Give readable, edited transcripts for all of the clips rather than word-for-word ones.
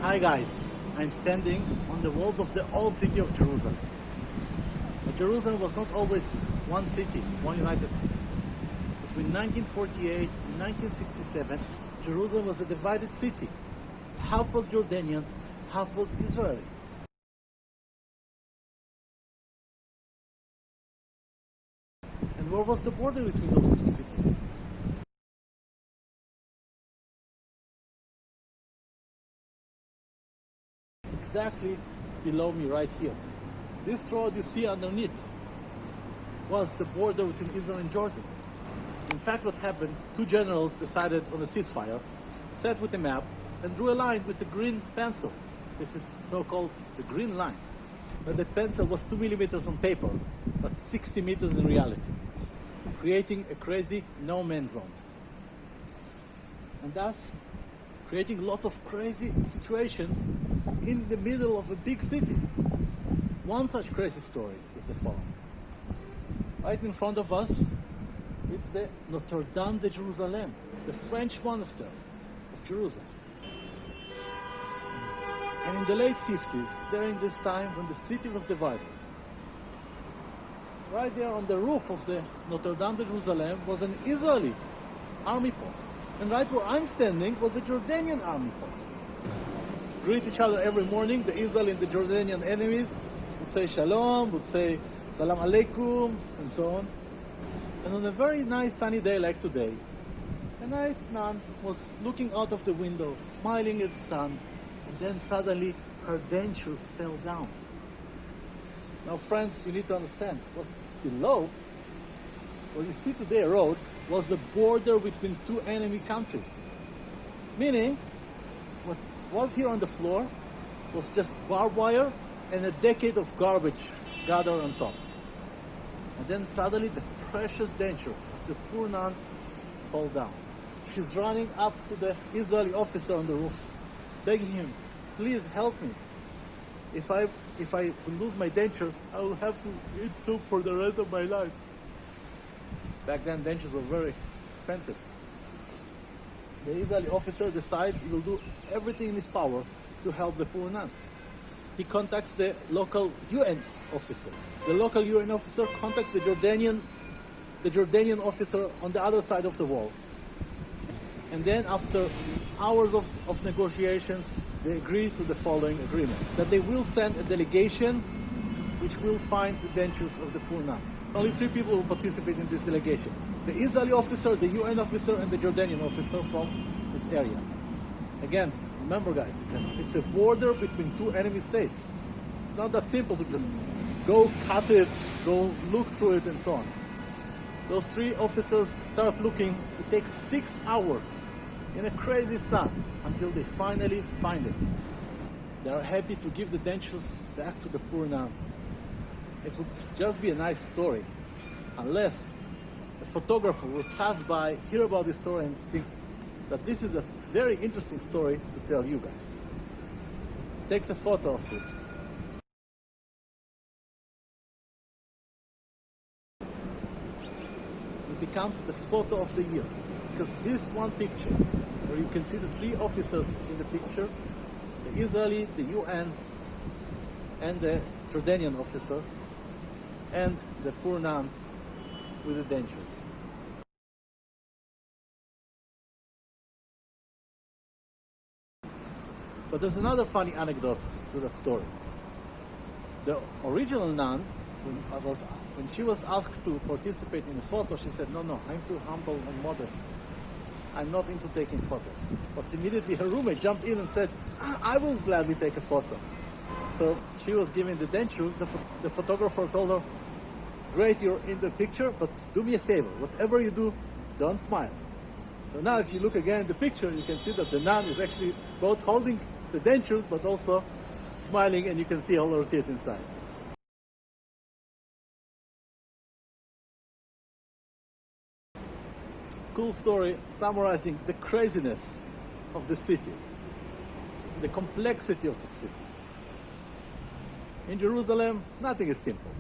Hi guys, I'm standing on the walls of the old city of Jerusalem. But Jerusalem was not always one city, one united city. Between 1948 and 1967, Jerusalem was a divided city. Half was Jordanian, half was Israeli. And where was the border between those two cities? Exactly below me right here. This road you see underneath was the border between Israel and Jordan. In fact, what happened, two generals decided on a ceasefire, sat with a map and drew a line with a green pencil. This is so-called the green line. But the pencil was 2 millimeters on paper, but 60 meters in reality, creating a crazy no-man's zone. And thus, creating lots of crazy situations in the middle of a big city. One such crazy story is the following. Right in front of us, it's the Notre Dame de Jerusalem, the French monastery of Jerusalem. And in the late 50s, during this time when the city was divided, right there on the roof of the Notre Dame de Jerusalem was an Israeli army post. And right where I'm standing was a Jordanian army post. Greet each other every morning. The Israeli and the Jordanian enemies would say shalom, would say salam alaikum, and so on. And on a very nice sunny day like today, a nice nun was looking out of the window, smiling at the sun, and then suddenly her dentures fell down. Now friends, you need to understand, what's below, what you see today, a road, was the border between two enemy countries. Meaning, what was here on the floor was just barbed wire and a decade of garbage gathered on top. And then suddenly the precious dentures of the poor nun fall down. She's running up to the Israeli officer on the roof, begging him, please help me. If I lose my dentures, I will have to eat soup for the rest of my life. Back then, dentures were very expensive. The Israeli officer decides he will do everything in his power to help the poor nun. He contacts the local UN officer. The local UN officer contacts the Jordanian officer on the other side of the wall. And then after hours of negotiations, they agree to the following agreement, that they will send a delegation which will find the dentures of the poor nun. Only 3 people will participate in this delegation. The Israeli officer, the UN officer, and the Jordanian officer from this area. Again, remember guys, it's a border between two enemy states. It's not that simple to just go cut it, go look through it, and so on. Those 3 officers start looking. It takes 6 hours in a crazy sun until they finally find it. They are happy to give the dentures back to the poor nun. It would just be a nice story, unless a photographer would pass by, hear about this story, and think that this is a very interesting story to tell you guys. Takes a photo of this. It becomes the photo of the year, because this one picture, where you can see the 3 officers in the picture, the Israeli, the UN, and the Jordanian officer, and the poor nun with the dentures. But there's another funny anecdote to that story. The original nun, when she was asked to participate in a photo, she said, no, I'm too humble and modest. I'm not into taking photos. But immediately her roommate jumped in and said, I will gladly take a photo. So she was given the dentures. The photographer told her, great, you're in the picture, but do me a favor. Whatever you do, don't smile. So now if you look again in the picture, you can see that the nun is actually both holding the dentures, but also smiling, and you can see all her teeth inside. Cool story summarizing the craziness of the city, the complexity of the city. In Jerusalem, nothing is simple.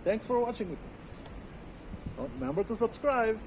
Thanks for watching with me. Don't remember to subscribe.